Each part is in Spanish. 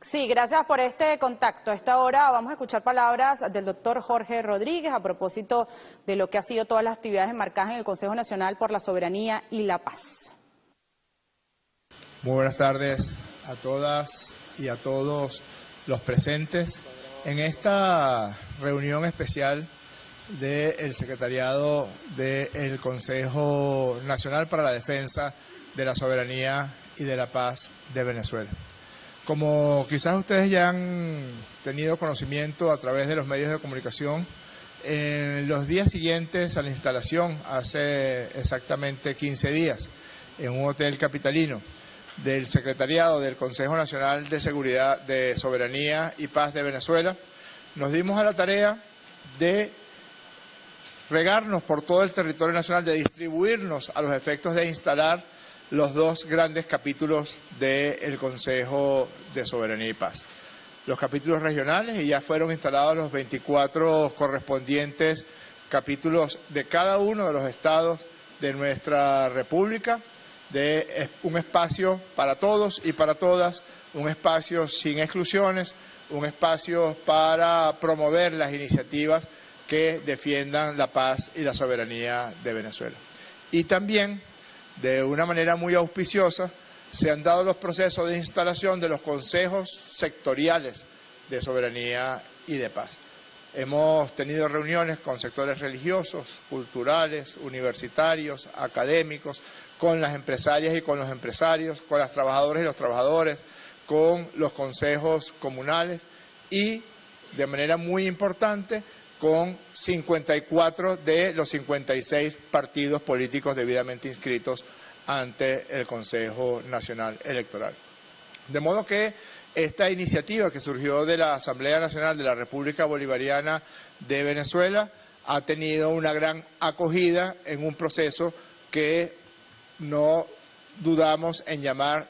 Sí, gracias por este contacto. A esta hora vamos a escuchar palabras del doctor Jorge Rodríguez a propósito de lo que ha sido todas las actividades enmarcadas en el Consejo Nacional por la Soberanía y la Paz. Muy buenas tardes a todas y a todos los presentes en esta reunión especial del Secretariado del Consejo Nacional para la Defensa de la Soberanía y de la Paz de Venezuela. Como quizás ustedes ya han tenido conocimiento a través de los medios de comunicación, en los días siguientes a la instalación, hace exactamente 15 días, en un hotel capitalino del Secretariado del Consejo Nacional de Seguridad, de Soberanía y Paz de Venezuela, nos dimos a la tarea de regarnos por todo el territorio nacional, de distribuirnos a los efectos de instalar los dos grandes capítulos del Consejo de Soberanía y Paz. Los capítulos regionales, y ya fueron instalados los 24 correspondientes capítulos de cada uno de los estados de nuestra República, de un espacio para todos y para todas, un espacio sin exclusiones, un espacio para promover las iniciativas que defiendan la paz y la soberanía de Venezuela. Y también, de una manera muy auspiciosa, se han dado los procesos de instalación de los consejos sectoriales de soberanía y de paz. Hemos tenido reuniones con sectores religiosos, culturales, universitarios, académicos, con las empresarias y con los empresarios, con las trabajadoras y los trabajadores, con los consejos comunales y, de manera muy importante, con 54 de los 56 partidos políticos debidamente inscritos ante el Consejo Nacional Electoral. De modo que esta iniciativa que surgió de la Asamblea Nacional de la República Bolivariana de Venezuela ha tenido una gran acogida en un proceso que no dudamos en llamar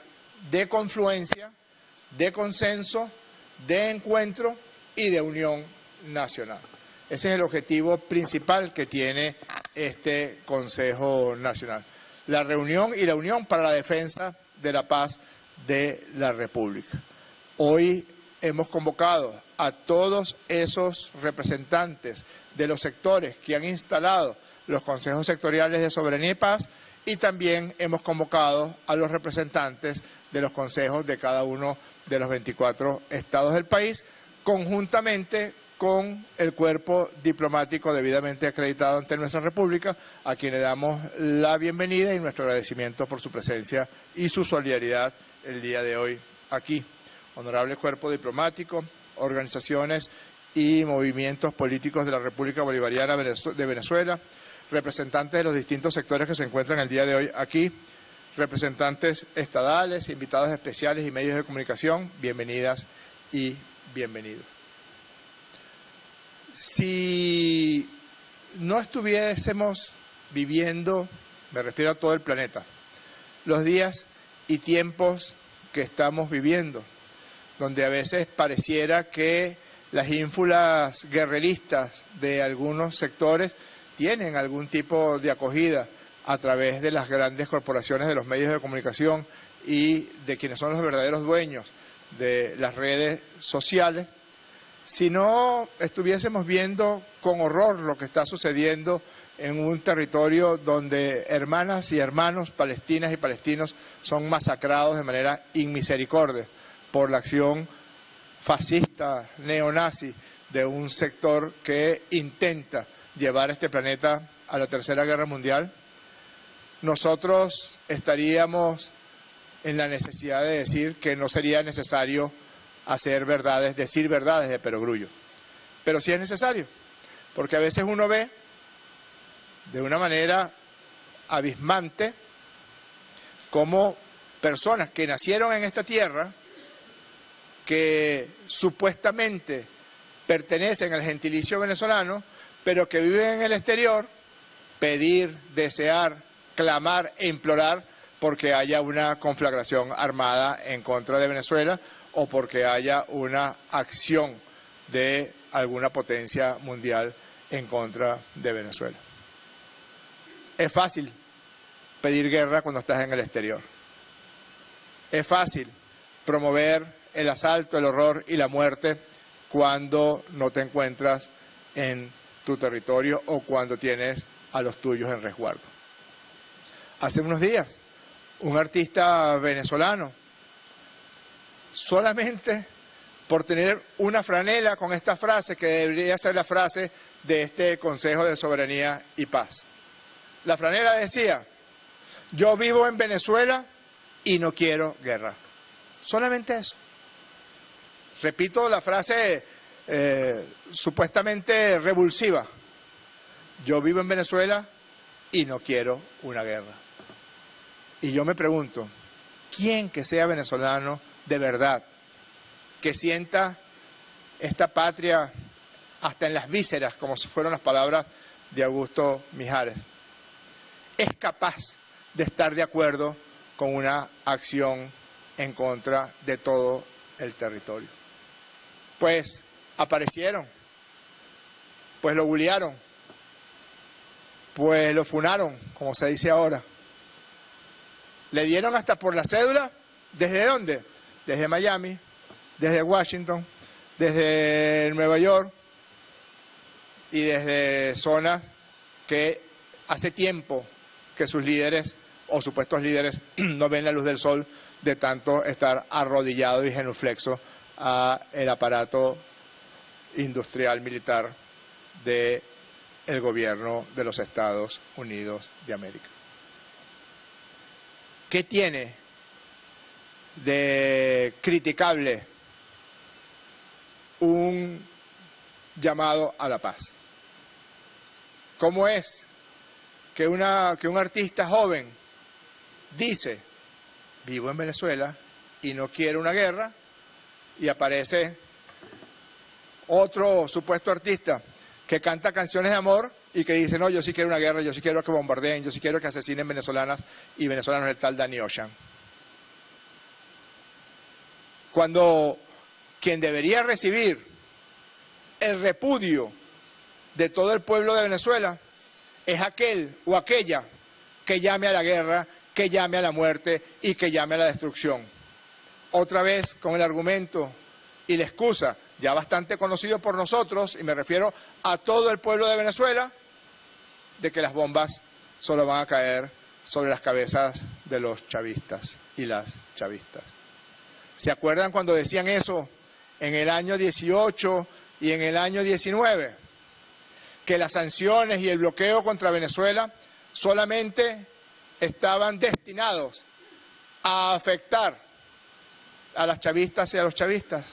de confluencia, de consenso, de encuentro y de unión nacional. Ese es el objetivo principal que tiene este Consejo Nacional. La reunión y la unión para la defensa de la paz de la República. Hoy hemos convocado a todos esos representantes de los sectores que han instalado los consejos sectoriales de soberanía y paz, y también hemos convocado a los representantes de los consejos de cada uno de los 24 estados del país, conjuntamente con el cuerpo diplomático debidamente acreditado ante nuestra República, a quien le damos la bienvenida y nuestro agradecimiento por su presencia y su solidaridad el día de hoy aquí. Honorable cuerpo diplomático, organizaciones y movimientos políticos de la República Bolivariana de Venezuela, representantes de los distintos sectores que se encuentran el día de hoy aquí, representantes estadales, invitados especiales y medios de comunicación, bienvenidas y bienvenidos. Si no estuviésemos viviendo, me refiero a todo el planeta, los días y tiempos que estamos viviendo, donde a veces pareciera que las ínfulas guerreristas de algunos sectores tienen algún tipo de acogida a través de las grandes corporaciones de los medios de comunicación y de quienes son los verdaderos dueños de las redes sociales, si no estuviésemos viendo con horror lo que está sucediendo en un territorio donde hermanas y hermanos, palestinas y palestinos, son masacrados de manera inmisericordia por la acción fascista, neonazi, de un sector que intenta llevar este planeta a la Tercera Guerra Mundial, nosotros estaríamos en la necesidad de decir que no sería necesario hacer verdades, decir verdades de perogrullo. Pero sí es necesario, porque a veces uno ve de una manera abismante cómo personas que nacieron en esta tierra, que supuestamente pertenecen al gentilicio venezolano, pero que viven en el exterior, pedir, desear, clamar e implorar porque haya una conflagración armada en contra de Venezuela o porque haya una acción de alguna potencia mundial en contra de Venezuela. Es fácil pedir guerra cuando estás en el exterior. Es fácil promover el asalto, el horror y la muerte cuando no te encuentras en tu territorio o cuando tienes a los tuyos en resguardo. Hace unos días, un artista venezolano, solamente por tener una franela con esta frase que debería ser la frase de este Consejo de Soberanía y Paz. La franela decía: yo vivo en Venezuela y no quiero guerra. Solamente eso. Repito la frase supuestamente revulsiva: yo vivo en Venezuela y no quiero una guerra. Y yo me pregunto, ¿quién que sea venezolano de verdad, que sienta esta patria hasta en las vísceras, como si fueran las palabras de Augusto Mijares, es capaz de estar de acuerdo con una acción en contra de todo el territorio? Pues aparecieron, pues lo bullearon, pues lo funaron, como se dice ahora. Le dieron hasta por la cédula. ¿Desde dónde? Desde Miami, desde Washington, desde Nueva York y desde zonas que hace tiempo que sus líderes o supuestos líderes no ven la luz del sol de tanto estar arrodillados y genuflexos a el aparato industrial militar del gobierno de los Estados Unidos de América. ¿Qué tiene de criticable un llamado a la paz? ¿Cómo es que un artista joven dice: vivo en Venezuela y no quiero una guerra, y aparece otro supuesto artista que canta canciones de amor y que dice: no, yo sí quiero una guerra, yo sí quiero que bombardeen, yo sí quiero que asesinen venezolanas y venezolanos, el tal Danny Ocean? Cuando quien debería recibir el repudio de todo el pueblo de Venezuela es aquel o aquella que llame a la guerra, que llame a la muerte y que llame a la destrucción. Otra vez con el argumento y la excusa ya bastante conocido por nosotros, y me refiero a todo el pueblo de Venezuela, de que las bombas solo van a caer sobre las cabezas de los chavistas y las chavistas. ¿Se acuerdan cuando decían eso en el año 18 y en el año 19? Que las sanciones y el bloqueo contra Venezuela solamente estaban destinados a afectar a las chavistas y a los chavistas.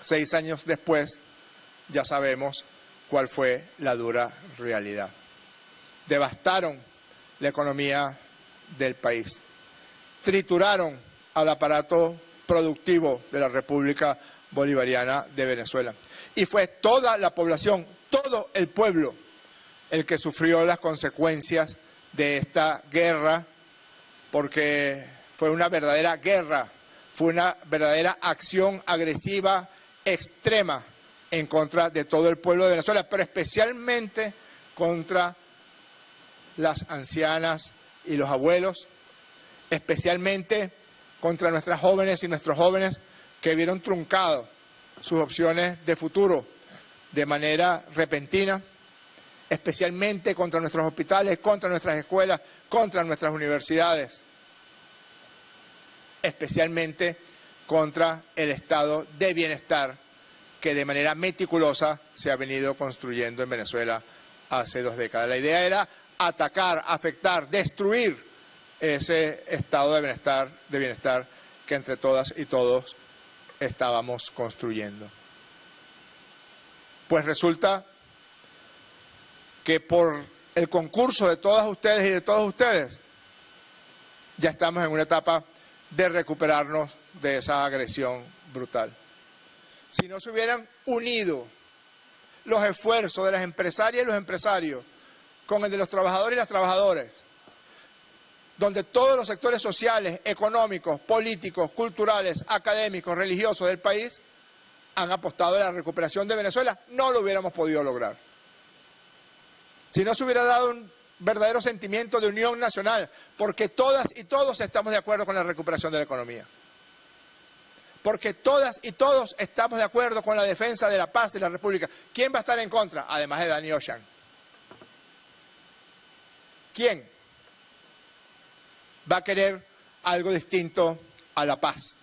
6 años después ya sabemos cuál fue la dura realidad. Devastaron la economía del país, trituraron al aparato productivo de la República Bolivariana de Venezuela. Y fue toda la población, todo el pueblo, el que sufrió las consecuencias de esta guerra, porque fue una verdadera guerra, fue una verdadera acción agresiva extrema en contra de todo el pueblo de Venezuela, pero especialmente contra las ancianas y los abuelos, especialmente contra nuestras jóvenes y nuestros jóvenes que vieron truncado sus opciones de futuro de manera repentina, especialmente contra nuestros hospitales, contra nuestras escuelas, contra nuestras universidades, especialmente contra el estado de bienestar que de manera meticulosa se ha venido construyendo en Venezuela hace 2 décadas. La idea era atacar, afectar, destruir ese estado de bienestar que entre todas y todos estábamos construyendo. Pues resulta que por el concurso de todas ustedes y de todos ustedes, ya estamos en una etapa de recuperarnos de esa agresión brutal. Si no se hubieran unido los esfuerzos de las empresarias y los empresarios con el de los trabajadores y las trabajadoras, donde todos los sectores sociales, económicos, políticos, culturales, académicos, religiosos del país han apostado a la recuperación de Venezuela, no lo hubiéramos podido lograr. Si no se hubiera dado un verdadero sentimiento de unión nacional, porque todas y todos estamos de acuerdo con la recuperación de la economía. porque todas y todos estamos de acuerdo con la defensa de la paz de la República. ¿Quién va a estar en contra? Además de Danny Ocean. ¿Quién va a querer algo distinto a la paz?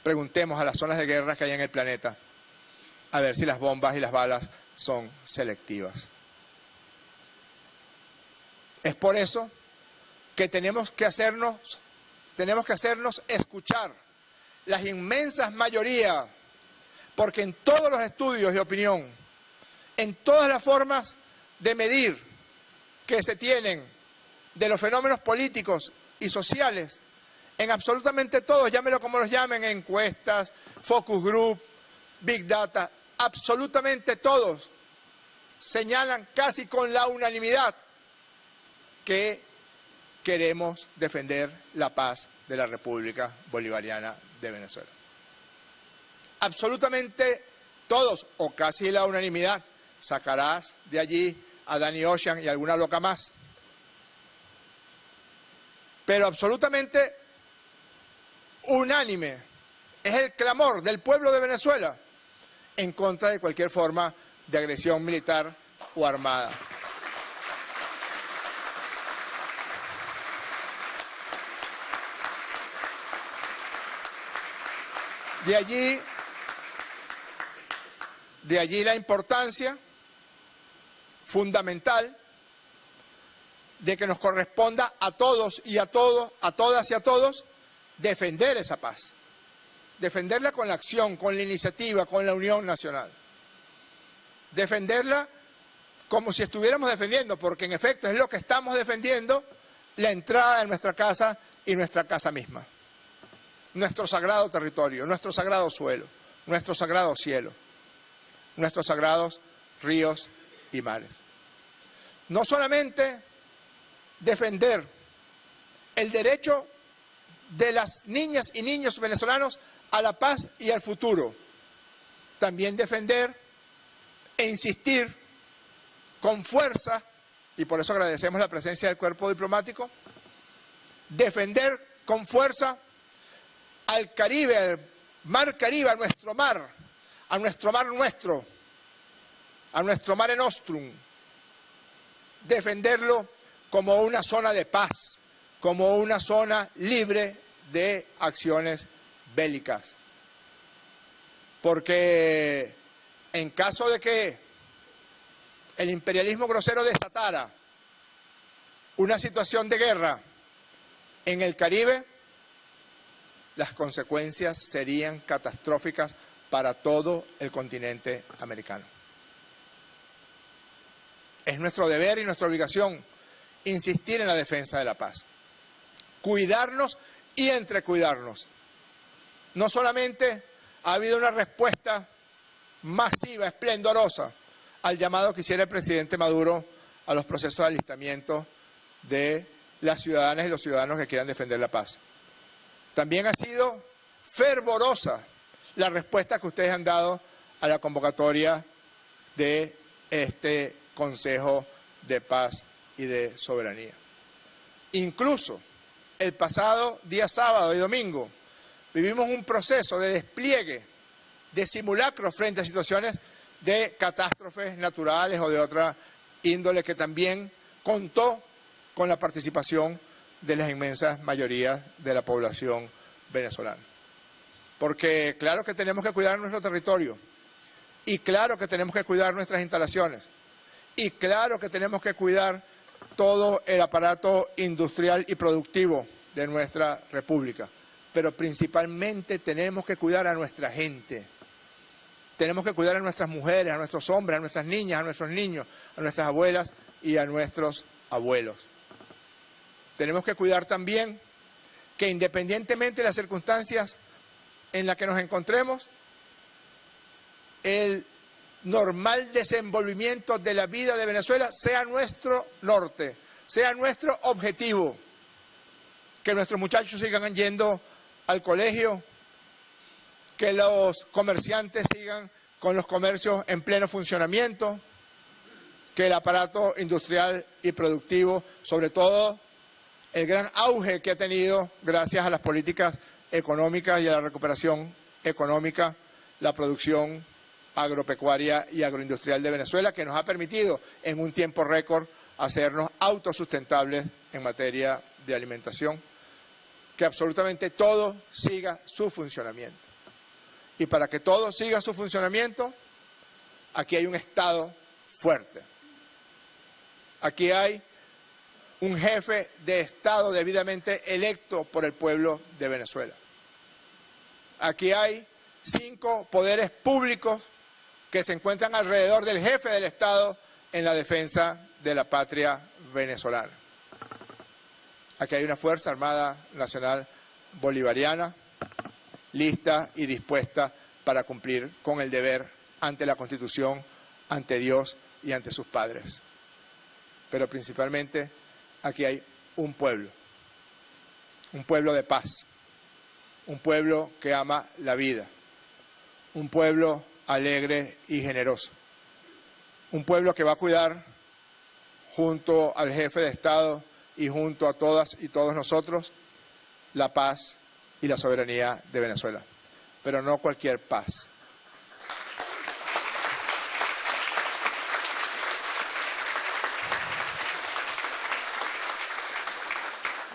Preguntemos a las zonas de guerra que hay en el planeta, a ver si las bombas y las balas son selectivas. Es por eso que tenemos que hacernos escuchar las inmensas mayorías, porque en todos los estudios de opinión, en todas las formas de medir que se tienen de los fenómenos políticos y sociales, en absolutamente todos, llámelo como los llamen, encuestas, focus group, big data, absolutamente todos señalan casi con la unanimidad que queremos defender la paz de la República Bolivariana de Venezuela. Absolutamente todos, o casi la unanimidad. Sacarás de allí a Danny Ocean y alguna loca más. Pero absolutamente unánime es el clamor del pueblo de Venezuela en contra de cualquier forma de agresión militar o armada. De allí la importancia fundamental de que nos corresponda a todos y a todas y a todos, defender esa paz. Defenderla con la acción, con la iniciativa, con la unión nacional. Defenderla como si estuviéramos defendiendo, porque en efecto es lo que estamos defendiendo, la entrada de nuestra casa y nuestra casa misma. Nuestro sagrado territorio, nuestro sagrado suelo, nuestro sagrado cielo, nuestros sagrados ríos y mares. No solamente defender el derecho de las niñas y niños venezolanos a la paz y al futuro, también defender e insistir con fuerza, y por eso agradecemos la presencia del cuerpo diplomático, defender con fuerza al Caribe, al mar Caribe, a nuestro mar nuestro, a nuestro mare nostrum, defenderlo como una zona de paz, como una zona libre de acciones bélicas. Porque en caso de que el imperialismo grosero desatara una situación de guerra en el Caribe, las consecuencias serían catastróficas para todo el continente americano. Es nuestro deber y nuestra obligación insistir en la defensa de la paz, cuidarnos y entrecuidarnos. No solamente ha habido una respuesta masiva, esplendorosa, al llamado que hiciera el presidente Maduro a los procesos de alistamiento de las ciudadanas y los ciudadanos que quieran defender la paz. También ha sido fervorosa la respuesta que ustedes han dado a la convocatoria de este Consejo de Paz y de Soberanía. Incluso el pasado día sábado y domingo vivimos un proceso de despliegue, de simulacro frente a situaciones de catástrofes naturales o de otra índole que también contó con la participación de las inmensas mayorías de la población venezolana. Porque claro que tenemos que cuidar nuestro territorio, y claro que tenemos que cuidar nuestras instalaciones, y claro que tenemos que cuidar todo el aparato industrial y productivo de nuestra República, pero principalmente tenemos que cuidar a nuestra gente. Tenemos que cuidar a nuestras mujeres, a nuestros hombres, a nuestras niñas, a nuestros niños, a nuestras abuelas y a nuestros abuelos. Tenemos que cuidar también que independientemente de las circunstancias en las que nos encontremos, el normal desenvolvimiento de la vida de Venezuela sea nuestro norte, sea nuestro objetivo. Que nuestros muchachos sigan yendo al colegio, que los comerciantes sigan con los comercios en pleno funcionamiento, que el aparato industrial y productivo, sobre todo el gran auge que ha tenido gracias a las políticas económica y a la recuperación económica la producción agropecuaria y agroindustrial de Venezuela, que nos ha permitido en un tiempo récord hacernos autosustentables en materia de alimentación, que absolutamente todo siga su funcionamiento. Y para que todo siga su funcionamiento, aquí hay un Estado fuerte. Aquí hay un jefe de Estado debidamente electo por el pueblo de Venezuela. Aquí hay 5 poderes públicos que se encuentran alrededor del jefe del Estado en la defensa de la patria venezolana. Aquí hay una Fuerza Armada Nacional Bolivariana lista y dispuesta para cumplir con el deber ante la Constitución, ante Dios y ante sus padres. Pero principalmente aquí hay un pueblo de paz, un pueblo que ama la vida, un pueblo alegre y generoso, un pueblo que va a cuidar junto al jefe de Estado y junto a todas y todos nosotros la paz y la soberanía de Venezuela, pero no cualquier paz.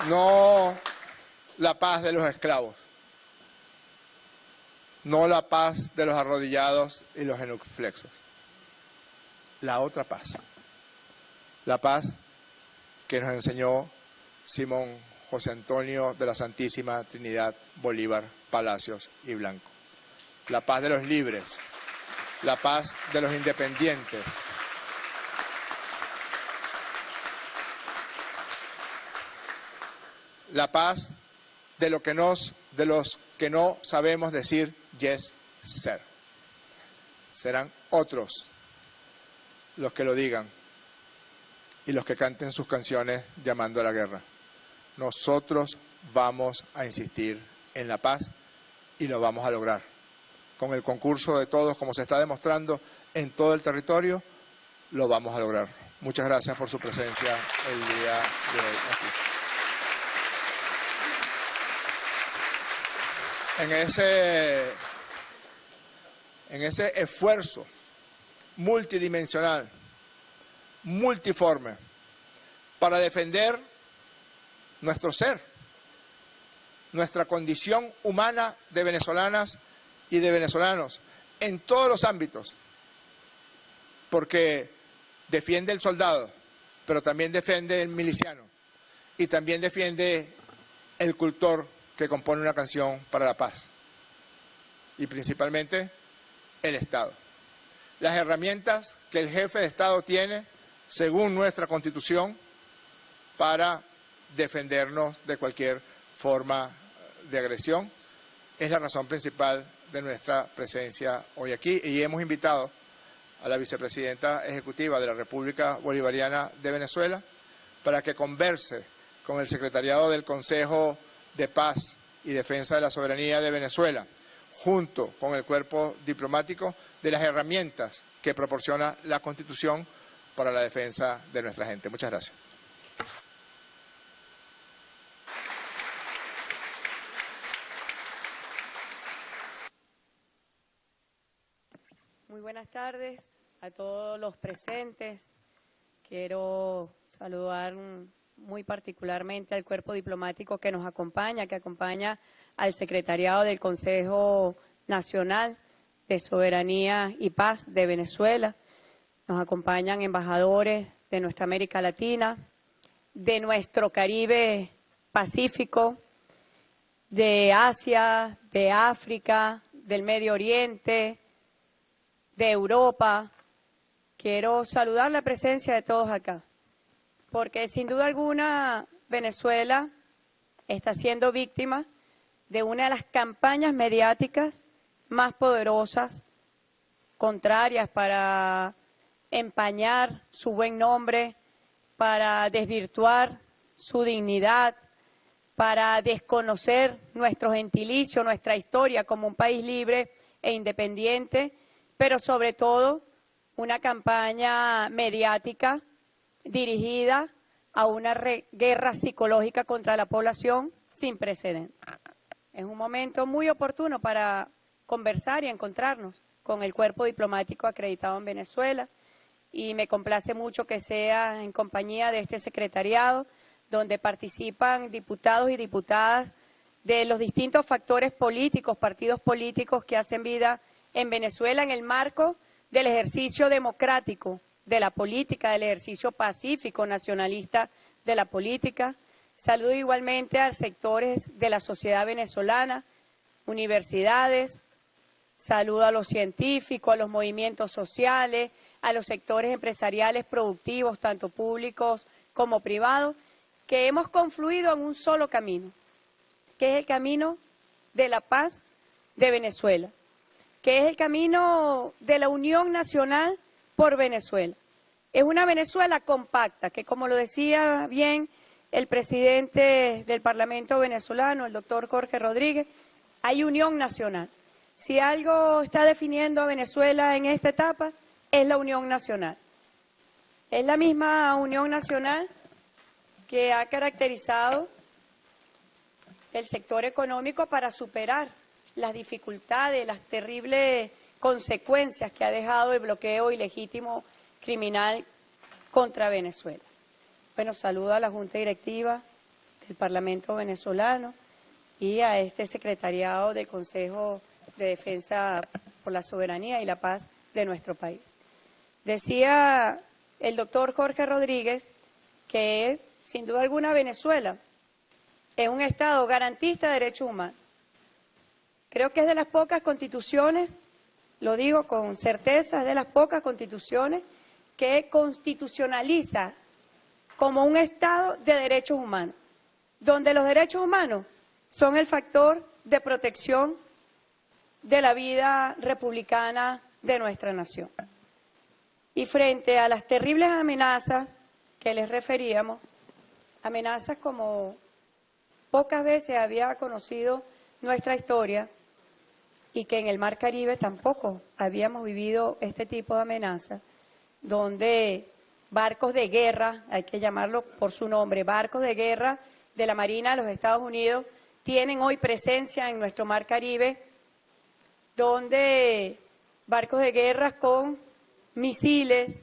No la paz de los esclavos, no la paz de los arrodillados y los genuflexos, la otra paz, la paz que nos enseñó Simón José Antonio de la Santísima Trinidad Bolívar Palacios y Blanco, la paz de los libres, la paz de los independientes, la paz de los que no sabemos decir yes, sir. Serán otros los que lo digan y los que canten sus canciones llamando a la guerra. Nosotros vamos a insistir en la paz y lo vamos a lograr. Con el concurso de todos, como se está demostrando en todo el territorio, lo vamos a lograr. Muchas gracias por su presencia el día de hoy aquí. En ese esfuerzo multidimensional, multiforme, para defender nuestro ser, nuestra condición humana de venezolanas y de venezolanos, en todos los ámbitos, porque defiende el soldado, pero también defiende el miliciano, y también defiende el cultor que compone una canción para la paz, y principalmente el Estado. Las herramientas que el jefe de Estado tiene, según nuestra Constitución, para defendernos de cualquier forma de agresión, es la razón principal de nuestra presencia hoy aquí, y hemos invitado a la vicepresidenta ejecutiva de la República Bolivariana de Venezuela para que converse con el secretariado del Consejo de Paz y Defensa de la Soberanía de Venezuela, junto con el cuerpo diplomático, de las herramientas que proporciona la Constitución para la defensa de nuestra gente. Muchas gracias. Muy buenas tardes a todos los presentes. Quiero saludar muy particularmente al cuerpo diplomático que nos acompaña, que acompaña al secretariado del Consejo Nacional de Soberanía y Paz de Venezuela. Nos acompañan embajadores de nuestra América Latina, de nuestro Caribe Pacífico, de Asia, de África, del Medio Oriente, de Europa. Quiero saludar la presencia de todos acá, porque sin duda alguna Venezuela está siendo víctima de una de las campañas mediáticas más poderosas, contrarias para empañar su buen nombre, para desvirtuar su dignidad, para desconocer nuestro gentilicio, nuestra historia como un país libre e independiente, pero sobre todo una campaña mediática dirigida a una guerra psicológica contra la población sin precedentes. Es un momento muy oportuno para conversar y encontrarnos con el cuerpo diplomático acreditado en Venezuela, y me complace mucho que sea en compañía de este secretariado, donde participan diputados y diputadas de los distintos factores políticos, partidos políticos que hacen vida en Venezuela en el marco del ejercicio democrático de la política, del ejercicio pacífico nacionalista de la política. Saludo igualmente a sectores de la sociedad venezolana, universidades, saludo a los científicos, a los movimientos sociales, a los sectores empresariales productivos, tanto públicos como privados, que hemos confluido en un solo camino, que es el camino de la paz de Venezuela, que es el camino de la unión nacional por Venezuela. Es una Venezuela compacta, que como lo decía bien el presidente del Parlamento venezolano, el doctor Jorge Rodríguez, hay unión nacional. Si algo está definiendo a Venezuela en esta etapa, es la unión nacional. Es la misma unión nacional que ha caracterizado el sector económico para superar las dificultades, las terribles consecuencias que ha dejado el bloqueo ilegítimo criminal contra Venezuela. Bueno, saludo a la Junta Directiva del Parlamento venezolano y a este secretariado del Consejo de Defensa por la Soberanía y la Paz de nuestro país. Decía el doctor Jorge Rodríguez que, sin duda alguna, Venezuela es un Estado garantista de derechos humanos. Creo que es de las pocas constituciones, lo digo con certeza, es de las pocas constituciones que constitucionaliza como un Estado de derechos humanos, donde los derechos humanos son el factor de protección de la vida republicana de nuestra nación. Y frente a las terribles amenazas que les referíamos, amenazas como pocas veces había conocido nuestra historia y que en el Mar Caribe tampoco habíamos vivido este tipo de amenazas, donde barcos de guerra, hay que llamarlo por su nombre, barcos de guerra de la Marina de los Estados Unidos tienen hoy presencia en nuestro Mar Caribe, donde barcos de guerra con misiles,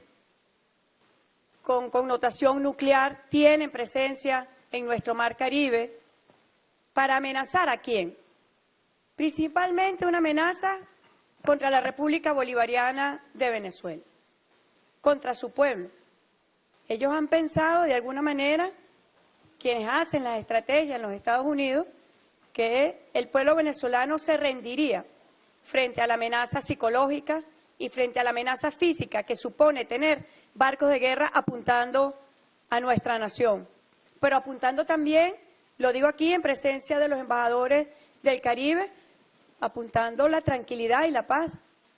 con connotación nuclear, tienen presencia en nuestro Mar Caribe. ¿Para amenazar a quién? Principalmente una amenaza contra la República Bolivariana de Venezuela, contra su pueblo. Ellos han pensado, de alguna manera, quienes hacen las estrategias en los Estados Unidos, que el pueblo venezolano se rendiría frente a la amenaza psicológica y frente a la amenaza física que supone tener barcos de guerra apuntando a nuestra nación, pero apuntando también, lo digo aquí en presencia de los embajadores del Caribe, apuntando la tranquilidad y la paz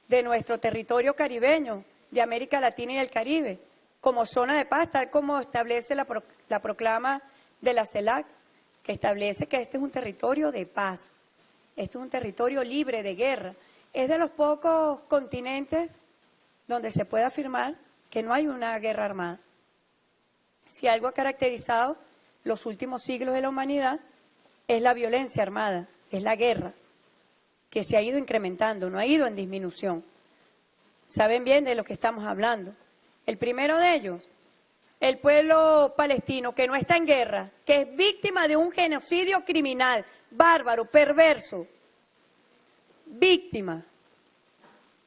de nuestro territorio caribeño, de América Latina y el Caribe, como zona de paz, tal como establece la proclama de la CELAC, que establece que este es un territorio de paz, este es un territorio libre de guerra. Es de los pocos continentes donde se puede afirmar que no hay una guerra armada. Si algo ha caracterizado los últimos siglos de la humanidad es la violencia armada, es la guerra, que se ha ido incrementando, no ha ido en disminución. Saben bien de lo que estamos hablando. El primero de ellos, el pueblo palestino, que no está en guerra, que es víctima de un genocidio criminal, bárbaro, perverso, víctima.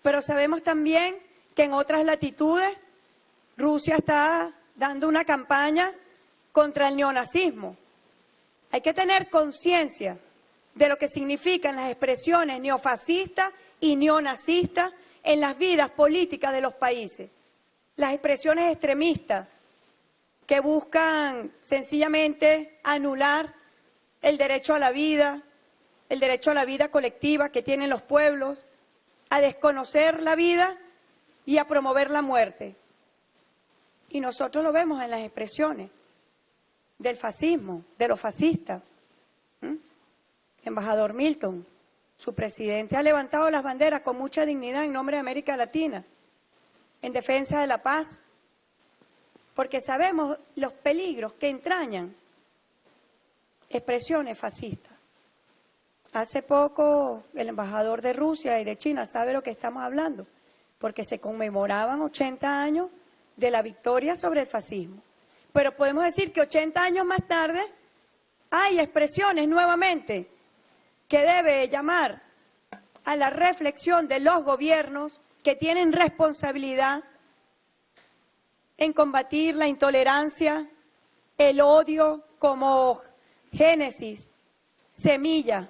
Pero sabemos también que en otras latitudes Rusia está dando una campaña contra el neonazismo. Hay que tener conciencia de lo que significan las expresiones neofascistas y neonazistas en las vidas políticas de los países. Las expresiones extremistas que buscan sencillamente anular el derecho a la vida colectiva que tienen los pueblos, a desconocer la vida y a promover la muerte. Y nosotros lo vemos en las expresiones del fascismo, de los fascistas. Embajador Milton, su presidente ha levantado las banderas con mucha dignidad en nombre de América Latina, en defensa de la paz, porque sabemos los peligros que entrañan expresiones fascistas. hace poco el embajador de Rusia y de China sabe lo que estamos hablando, porque se conmemoraban 80 años de la victoria sobre el fascismo. Pero podemos decir que 80 años más tarde hay expresiones nuevamente que debe llamar a la reflexión de los gobiernos que tienen responsabilidad en combatir la intolerancia, el odio como génesis, semilla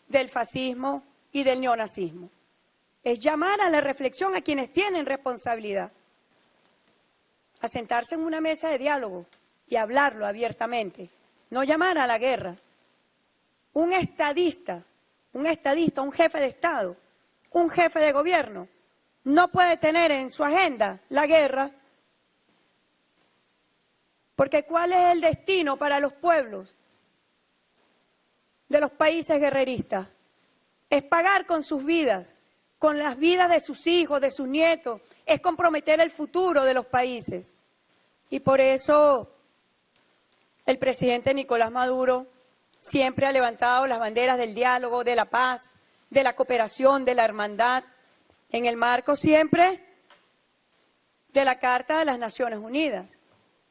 del fascismo y del neonazismo. Es llamar a la reflexión a quienes tienen responsabilidad, a sentarse en una mesa de diálogo y hablarlo abiertamente, no llamar a la guerra. Un estadista, un jefe de Estado, un jefe de gobierno, no puede tener en su agenda la guerra, porque ¿cuál es el destino para los pueblos de los países guerreristas? Es pagar con sus vidas, con las vidas de sus hijos, de sus nietos, es comprometer el futuro de los países. Y por eso el presidente Nicolás Maduro siempre ha levantado las banderas del diálogo, de la paz, de la cooperación, de la hermandad, en el marco siempre de la Carta de las Naciones Unidas,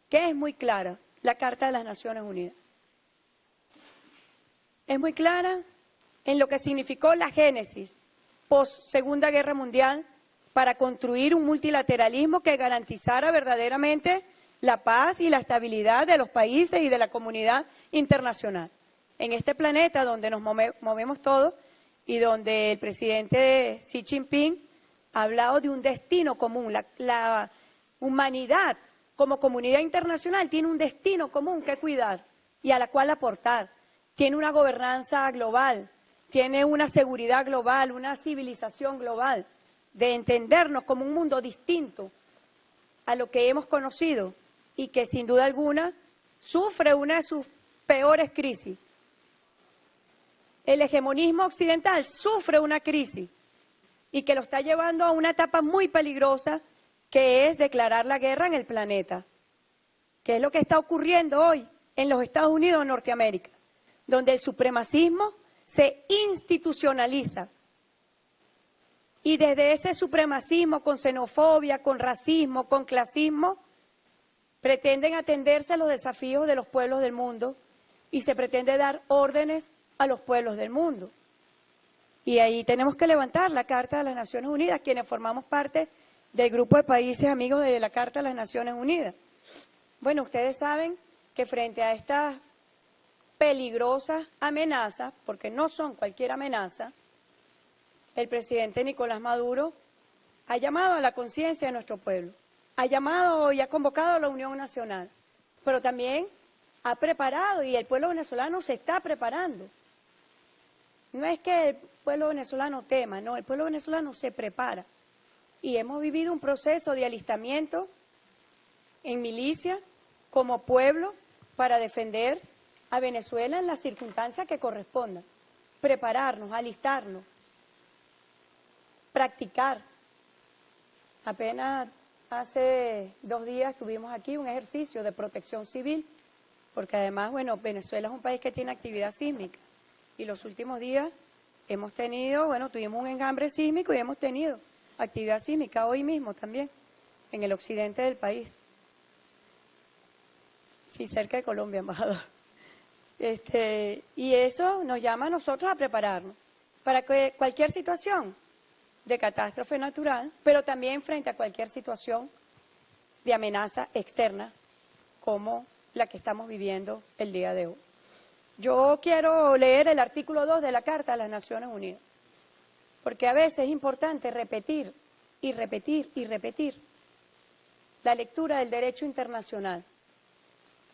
que es muy clara, la Carta de las Naciones Unidas. Es muy clara en lo que significó la génesis post-Segunda Guerra Mundial para construir un multilateralismo que garantizara verdaderamente la paz y la estabilidad de los países y de la comunidad internacional. En este planeta donde nos movemos todos y donde el presidente Xi Jinping ha hablado de un destino común, la humanidad como comunidad internacional tiene un destino común que cuidar y a la cual aportar. Tiene una gobernanza global, tiene una seguridad global, una civilización global, de entendernos como un mundo distinto a lo que hemos conocido y que sin duda alguna sufre una de sus peores crisis. El hegemonismo occidental sufre una crisis y que lo está llevando a una etapa muy peligrosa, que es declarar la guerra en el planeta, que es lo que está ocurriendo hoy en los Estados Unidos de Norteamérica, donde el supremacismo se institucionaliza. Y desde ese supremacismo, con xenofobia, con racismo, con clasismo, pretenden atenderse a los desafíos de los pueblos del mundo y se pretende dar órdenes a los pueblos del mundo. Y ahí tenemos que levantar la Carta de las Naciones Unidas, quienes formamos parte del grupo de países amigos de la Carta de las Naciones Unidas. Bueno, ustedes saben que frente a estas peligrosas amenazas, porque no son cualquier amenaza, el presidente Nicolás Maduro ha llamado a la conciencia de nuestro pueblo, ha llamado y ha convocado a la Unión Nacional, pero también ha preparado y el pueblo venezolano se está preparando. No es que el pueblo venezolano tema, no, el pueblo venezolano se prepara. Y hemos vivido un proceso de alistamiento en milicia como pueblo para defender a Venezuela en las circunstancias que correspondan. Prepararnos, alistarnos, practicar. Apenas hace 2 días tuvimos aquí un ejercicio de protección civil, porque además, bueno, Venezuela es un país que tiene actividad sísmica. Y los últimos días hemos tenido, bueno, tuvimos un enjambre sísmico y hemos tenido actividad sísmica hoy mismo también, en el occidente del país. Sí, cerca de Colombia, embajador. Y eso nos llama a nosotros a prepararnos para que cualquier situación de catástrofe natural, pero también frente a cualquier situación de amenaza externa como la que estamos viviendo el día de hoy. Yo quiero leer el artículo 2 de la Carta de las Naciones Unidas, porque a veces es importante repetir y repetir y repetir la lectura del derecho internacional,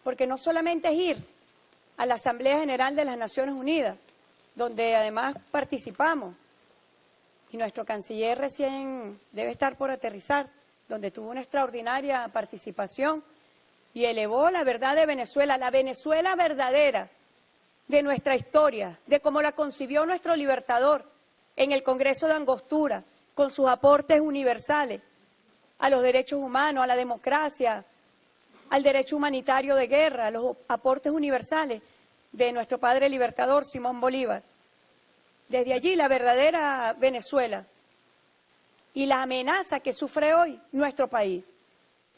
porque no solamente es ir a la Asamblea General de las Naciones Unidas, donde además participamos, y nuestro canciller recién debe estar por aterrizar, donde tuvo una extraordinaria participación y elevó la verdad de Venezuela, la Venezuela verdadera de nuestra historia, de cómo la concibió nuestro libertador en el Congreso de Angostura, con sus aportes universales a los derechos humanos, a la democracia, al derecho humanitario de guerra, a los aportes universales de nuestro padre libertador Simón Bolívar. Desde allí la verdadera Venezuela y la amenaza que sufre hoy nuestro país.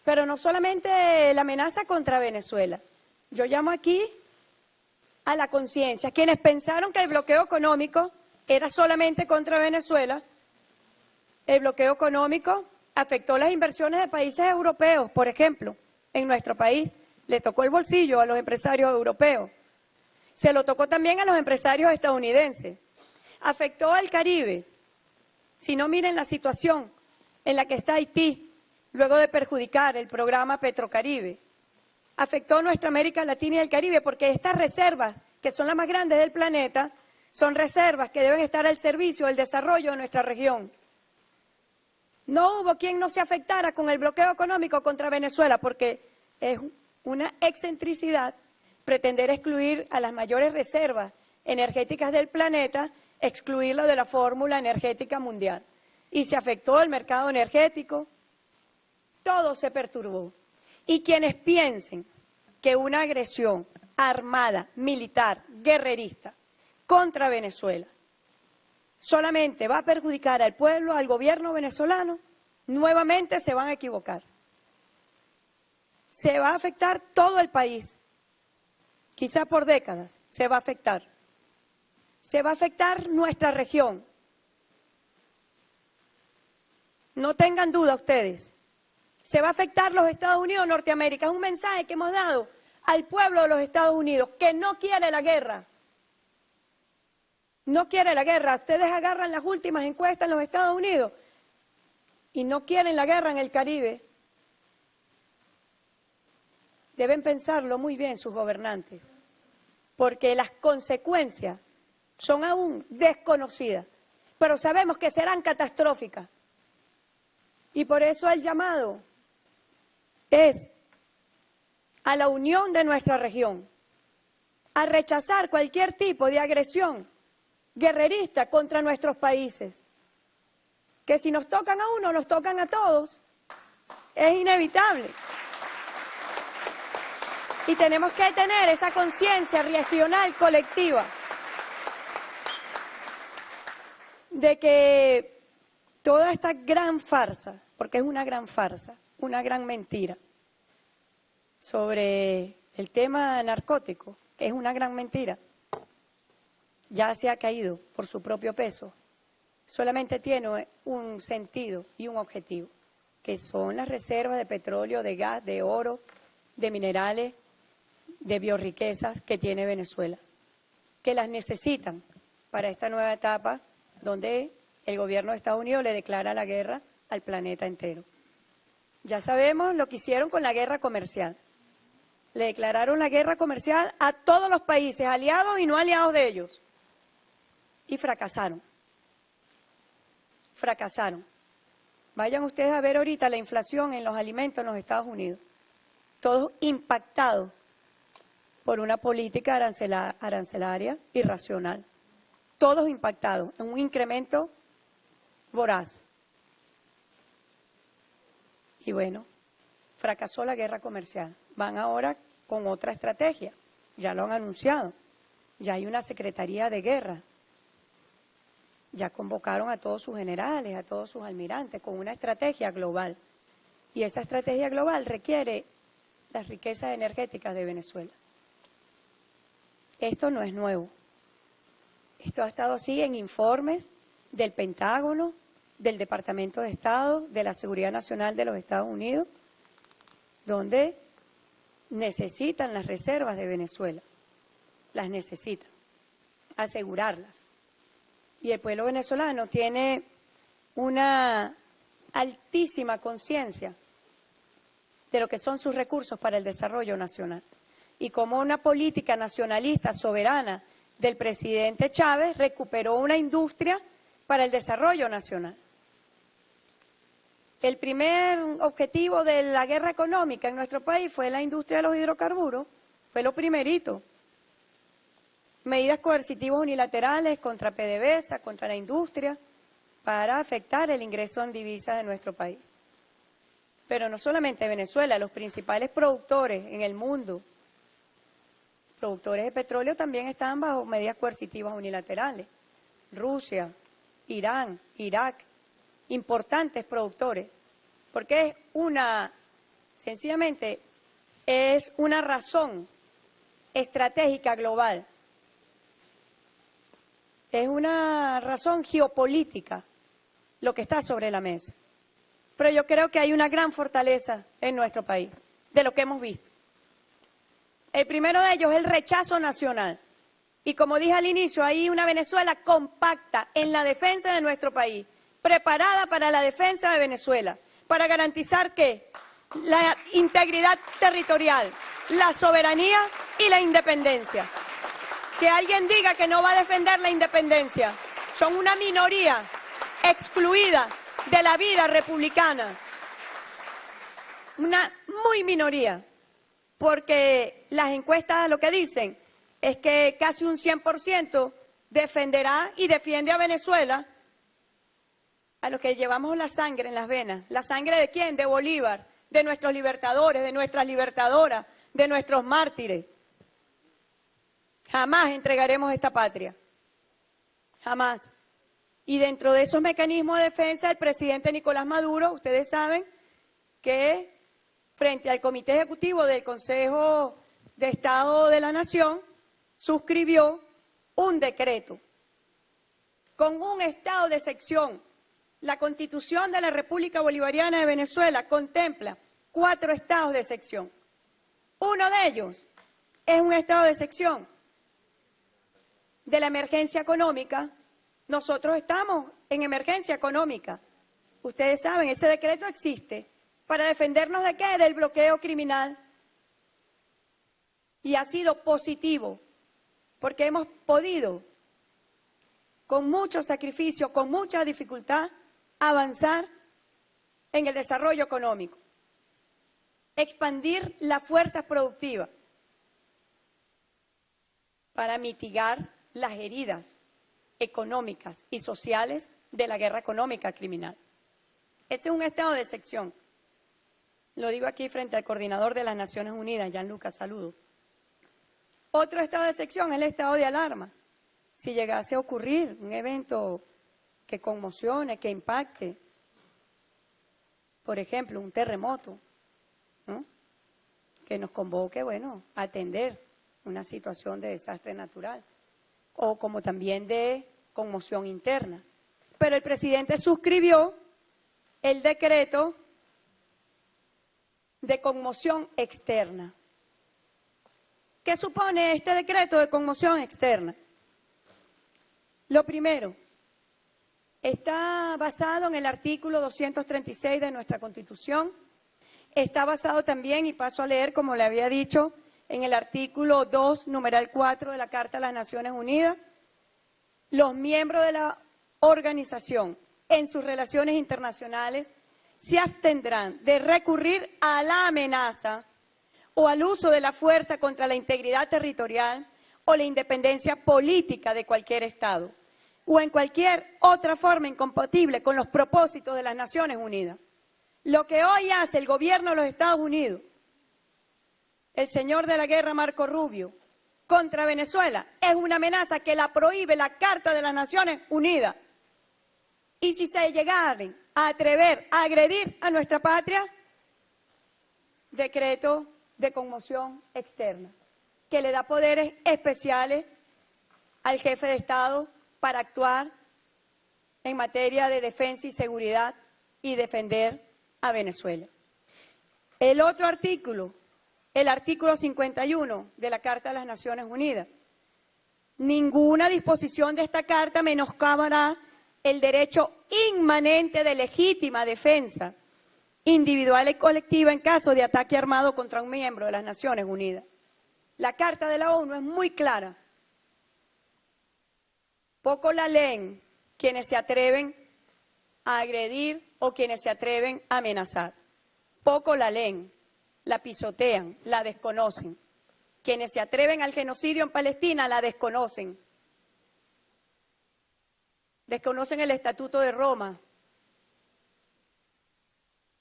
Pero no solamente la amenaza contra Venezuela. Yo llamo aquí a la conciencia. Quienes pensaron que el bloqueo económico era solamente contra Venezuela, el bloqueo económico afectó las inversiones de países europeos, por ejemplo, en nuestro país. Le tocó el bolsillo a los empresarios europeos. Se lo tocó también a los empresarios estadounidenses. Afectó al Caribe. Si no, miren la situación en la que está Haití, luego de perjudicar el programa Petrocaribe. Afectó nuestra América Latina y el Caribe, porque estas reservas, que son las más grandes del planeta, son reservas que deben estar al servicio del desarrollo de nuestra región. No hubo quien no se afectara con el bloqueo económico contra Venezuela, porque es una excentricidad pretender excluir a las mayores reservas energéticas del planeta, excluirlo de la fórmula energética mundial. Y se afectó el mercado energético, todo se perturbó. Y quienes piensen que una agresión armada, militar, guerrerista contra Venezuela solamente va a perjudicar al pueblo, al gobierno venezolano, nuevamente se van a equivocar. Se va a afectar todo el país, quizá por décadas se va a afectar. Se va a afectar nuestra región. No tengan duda ustedes. Se va a afectar los Estados Unidos de Norteamérica. Es un mensaje que hemos dado al pueblo de los Estados Unidos, que no quiere la guerra. No quiere la guerra. Ustedes agarran las últimas encuestas en los Estados Unidos y no quieren la guerra en el Caribe. Deben pensarlo muy bien sus gobernantes, porque las consecuencias son aún desconocidas, pero sabemos que serán catastróficas. Y por eso el llamado es a la unión de nuestra región, a rechazar cualquier tipo de agresión guerrerista contra nuestros países, que si nos tocan a uno, nos tocan a todos, es inevitable. Y tenemos que tener esa conciencia regional colectiva de que toda esta gran farsa, porque es una gran farsa, una gran mentira, sobre el tema narcótico, es una gran mentira, ya se ha caído por su propio peso, solamente tiene un sentido y un objetivo, que son las reservas de petróleo, de gas, de oro, de minerales, de biorriquezas que tiene Venezuela, que las necesitan para esta nueva etapa donde el gobierno de Estados Unidos le declara la guerra al planeta entero. Ya sabemos lo que hicieron con la guerra comercial. Le declararon la guerra comercial a todos los países, aliados y no aliados de ellos. Y fracasaron. Fracasaron. Vayan ustedes a ver ahorita la inflación en los alimentos en los Estados Unidos. Todos impactados por una política arancelaria irracional. Todos impactados en un incremento voraz. Y bueno, fracasó la guerra comercial. Van ahora con otra estrategia. Ya lo han anunciado. Ya hay una secretaría de guerra. Ya convocaron a todos sus generales, a todos sus almirantes, con una estrategia global. Y esa estrategia global requiere las riquezas energéticas de Venezuela. Esto no es nuevo. Esto ha estado así en informes del Pentágono, del Departamento de Estado, de la Seguridad Nacional de los Estados Unidos, donde necesitan las reservas de Venezuela. Las necesitan, asegurarlas. Y el pueblo venezolano tiene una altísima conciencia de lo que son sus recursos para el desarrollo nacional. Y como una política nacionalista soberana del presidente Chávez recuperó una industria para el desarrollo nacional. El primer objetivo de la guerra económica en nuestro país fue la industria de los hidrocarburos, fue lo primerito. Medidas coercitivas unilaterales contra PDVSA, contra la industria, para afectar el ingreso en divisas de nuestro país. Pero no solamente Venezuela, los principales productores en el mundo, productores de petróleo, también estaban bajo medidas coercitivas unilaterales. Rusia, Irán, Irak, importantes productores, porque sencillamente es una razón estratégica global, es una razón geopolítica lo que está sobre la mesa. Pero yo creo que hay una gran fortaleza en nuestro país, de lo que hemos visto. El primero de ellos es el rechazo nacional. Y como dije al inicio, hay una Venezuela compacta en la defensa de nuestro país, preparada para la defensa de Venezuela, para garantizar que la integridad territorial, la soberanía y la independencia. Que alguien diga que no va a defender la independencia, son una minoría excluida de la vida republicana, una muy minoría, porque las encuestas lo que dicen es que casi un 100% defenderá y defiende a Venezuela, a los que llevamos la sangre en las venas. ¿La sangre de quién? De Bolívar, de nuestros libertadores, de nuestras libertadoras, de nuestros mártires. Jamás entregaremos esta patria, jamás. Y dentro de esos mecanismos de defensa, el presidente Nicolás Maduro, ustedes saben que frente al Comité Ejecutivo del Consejo de Estado de la Nación, suscribió un decreto con un estado de excepción. La Constitución de la República Bolivariana de Venezuela contempla 4 estados de excepción. Uno de ellos es un estado de excepción de la emergencia económica. Nosotros estamos en emergencia económica. Ustedes saben, ese decreto existe para defendernos ¿de qué? Del bloqueo criminal. Y ha sido positivo, porque hemos podido, con mucho sacrificio, con mucha dificultad, avanzar en el desarrollo económico, expandir las fuerzas productivas para mitigar las heridas económicas y sociales de la guerra económica criminal. Ese es un estado de excepción. Lo digo aquí frente al coordinador de las Naciones Unidas, Gianluca, saludo. Otro estado de excepción es el estado de alarma. Si llegase a ocurrir un evento que conmocione, que impacte, por ejemplo, un terremoto, ¿no? Que nos convoque, bueno, a atender una situación de desastre natural, o como también de conmoción interna. Pero el presidente suscribió el decreto de conmoción externa. ¿Qué supone este decreto de conmoción externa? Lo primero, está basado en el artículo 236 de nuestra Constitución, está basado también, y paso a leer como le había dicho, en el artículo 2, numeral 4 de la Carta de las Naciones Unidas. Los miembros de la organización en sus relaciones internacionales se abstendrán de recurrir a la amenaza o al uso de la fuerza contra la integridad territorial o la independencia política de cualquier Estado o en cualquier otra forma incompatible con los propósitos de las Naciones Unidas. Lo que hoy hace el gobierno de los Estados Unidos, el señor de la guerra Marco Rubio, contra Venezuela, es una amenaza que la prohíbe la Carta de las Naciones Unidas. Y si se llegaren a atrever a agredir a nuestra patria, decreto de conmoción externa, que le da poderes especiales al jefe de Estado para actuar en materia de defensa y seguridad y defender a Venezuela. El otro artículo, el artículo 51 de la Carta de las Naciones Unidas. Ninguna disposición de esta Carta menoscabará el derecho inmanente de legítima defensa individual y colectiva en caso de ataque armado contra un miembro de las Naciones Unidas. La Carta de la ONU es muy clara. Poco la leen quienes se atreven a agredir o quienes se atreven a amenazar. Poco la leen, la pisotean, la desconocen. Quienes se atreven al genocidio en Palestina la desconocen. Desconocen el Estatuto de Roma.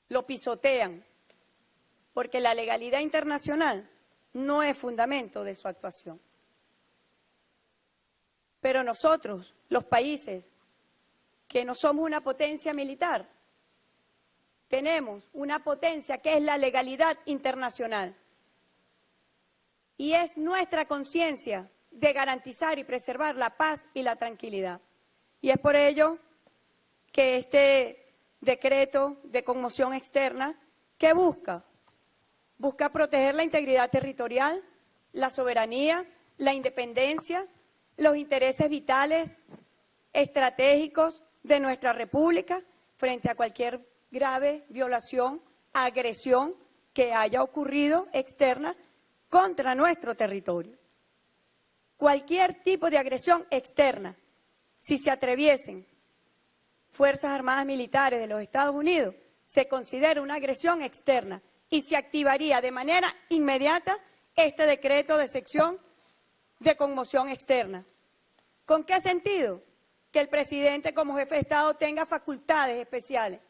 Lo pisotean, porque la legalidad internacional no es fundamento de su actuación. Pero nosotros, los países que no somos una potencia militar, tenemos una potencia que es la legalidad internacional. Y es nuestra conciencia de garantizar y preservar la paz y la tranquilidad. Y es por ello que este decreto de conmoción externa, ¿qué busca? Busca proteger la integridad territorial, la soberanía, la independencia, los intereses vitales, estratégicos de nuestra República frente a cualquier grave violación, agresión que haya ocurrido externa contra nuestro territorio. Cualquier tipo de agresión externa, si se atreviesen Fuerzas Armadas Militares de los Estados Unidos, se considera una agresión externa y se activaría de manera inmediata este decreto de sección de conmoción externa. ¿Con qué sentido? Que el presidente como jefe de Estado tenga facultades especiales,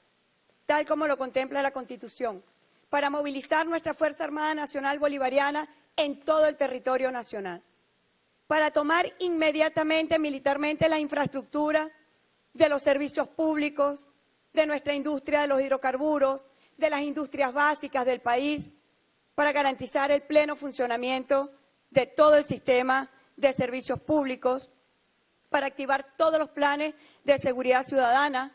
tal como lo contempla la Constitución, para movilizar nuestra Fuerza Armada Nacional Bolivariana en todo el territorio nacional, para tomar inmediatamente militarmente la infraestructura de los servicios públicos, de nuestra industria de los hidrocarburos, de las industrias básicas del país, para garantizar el pleno funcionamiento de todo el sistema de servicios públicos, para activar todos los planes de seguridad ciudadana,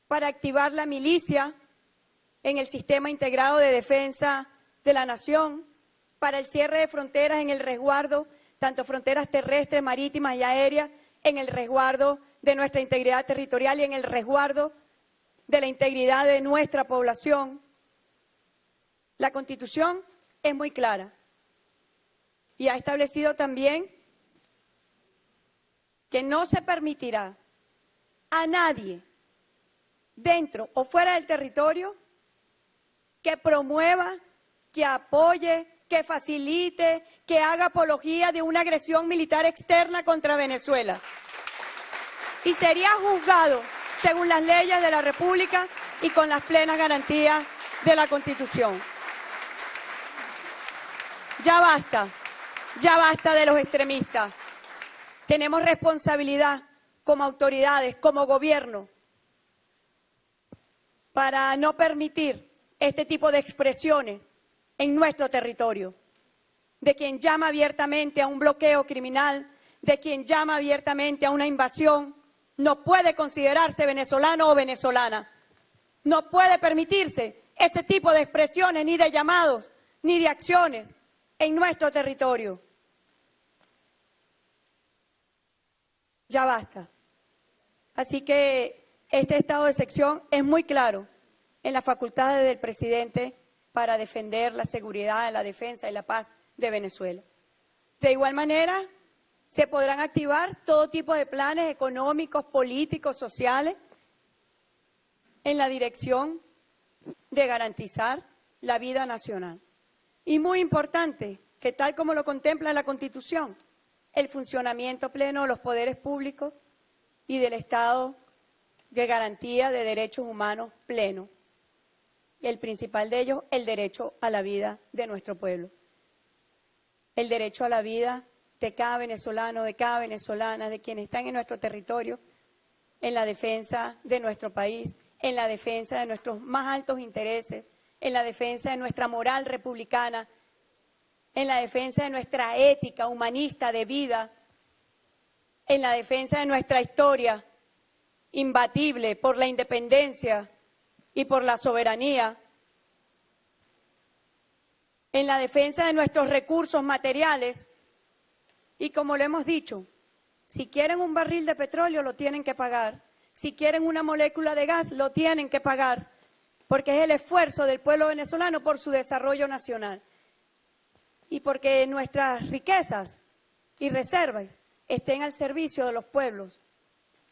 para activar la milicia en el sistema integrado de defensa de la nación, para el cierre de fronteras en el resguardo, tanto fronteras terrestres, marítimas y aéreas, en el resguardo de nuestra integridad territorial y en el resguardo de la integridad de nuestra población. La Constitución es muy clara y ha establecido también que no se permitirá a nadie, dentro o fuera del territorio, que promueva, que apoye, que facilite, que haga apología de una agresión militar externa contra Venezuela. Y sería juzgado según las leyes de la República y con las plenas garantías de la Constitución. Ya basta de los extremistas. Tenemos responsabilidad como autoridades, como gobierno, para no permitir este tipo de expresiones en nuestro territorio, de quien llama abiertamente a un bloqueo criminal, de quien llama abiertamente a una invasión, no puede considerarse venezolano o venezolana. No puede permitirse ese tipo de expresiones, ni de llamados, ni de acciones en nuestro territorio. Ya basta. Así que este estado de excepción es muy claro en las facultades del presidente para defender la seguridad, la defensa y la paz de Venezuela. De igual manera, se podrán activar todo tipo de planes económicos, políticos, sociales, en la dirección de garantizar la vida nacional. Y muy importante, que tal como lo contempla la Constitución, el funcionamiento pleno de los poderes públicos y del Estado de garantía de derechos humanos pleno. El principal de ellos, el derecho a la vida de nuestro pueblo. El derecho a la vida de cada venezolano, de cada venezolana, de quienes están en nuestro territorio, en la defensa de nuestro país, en la defensa de nuestros más altos intereses, en la defensa de nuestra moral republicana, en la defensa de nuestra ética humanista de vida, en la defensa de nuestra historia imbatible por la independencia y por la soberanía, en la defensa de nuestros recursos materiales. Y como lo hemos dicho, si quieren un barril de petróleo lo tienen que pagar, si quieren una molécula de gas lo tienen que pagar, porque es el esfuerzo del pueblo venezolano por su desarrollo nacional y porque nuestras riquezas y reservas estén al servicio de los pueblos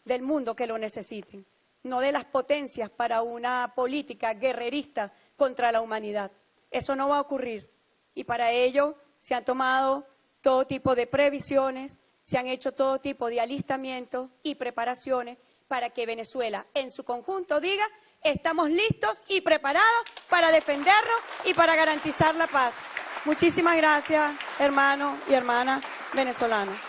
del mundo que lo necesiten, no de las potencias para una política guerrerista contra la humanidad. Eso no va a ocurrir y para ello se han tomado todo tipo de previsiones, se han hecho todo tipo de alistamientos y preparaciones para que Venezuela en su conjunto diga: estamos listos y preparados para defendernos y para garantizar la paz. Muchísimas gracias, hermanos y hermanas venezolanos.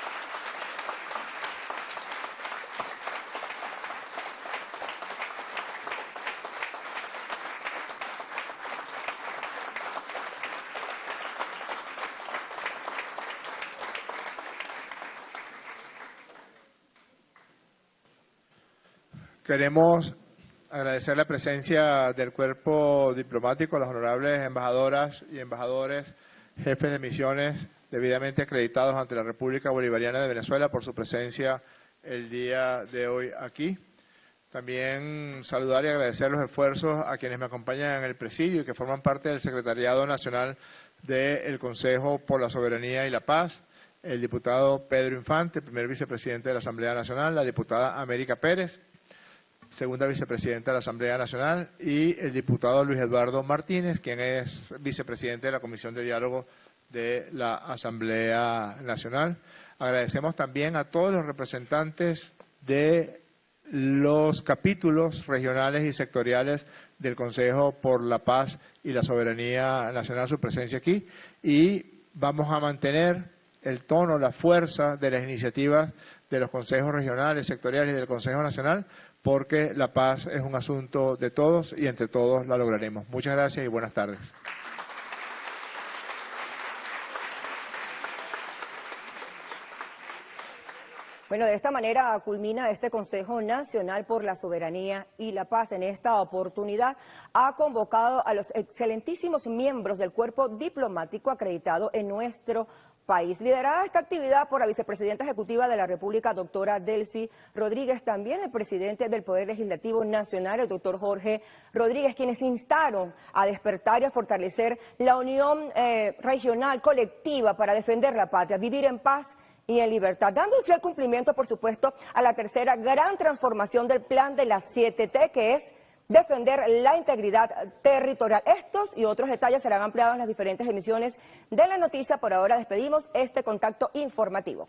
Queremos agradecer la presencia del cuerpo diplomático, las honorables embajadoras y embajadores, jefes de misiones debidamente acreditados ante la República Bolivariana de Venezuela por su presencia el día de hoy aquí. También saludar y agradecer los esfuerzos a quienes me acompañan en el presidio y que forman parte del Secretariado Nacional del Consejo por la Soberanía y la Paz, el diputado Pedro Infante, primer vicepresidente de la Asamblea Nacional, la diputada América Pérez, segunda vicepresidenta de la Asamblea Nacional, y el diputado Luis Eduardo Martínez, quien es vicepresidente de la Comisión de Diálogo de la Asamblea Nacional. Agradecemos también a todos los representantes de los capítulos regionales y sectoriales del Consejo por la Paz y la Soberanía Nacional, su presencia aquí, y vamos a mantener el tono, la fuerza de las iniciativas de los consejos regionales, sectoriales y del Consejo Nacional, porque la paz es un asunto de todos y entre todos la lograremos. Muchas gracias y buenas tardes. Bueno, de esta manera culmina este Consejo Nacional por la Soberanía y la Paz. En esta oportunidad ha convocado a los excelentísimos miembros del cuerpo diplomático acreditado en nuestro país. Liderada esta actividad por la vicepresidenta ejecutiva de la República, doctora Delcy Rodríguez, también el presidente del Poder Legislativo Nacional, el doctor Jorge Rodríguez, quienes instaron a despertar y a fortalecer la unión regional colectiva para defender la patria, vivir en paz y en libertad, dando un fiel cumplimiento, por supuesto, a la tercera gran transformación del plan de las 7T, que es defender la integridad territorial. Estos y otros detalles serán ampliados en las diferentes emisiones de la noticia. Por ahora despedimos este contacto informativo.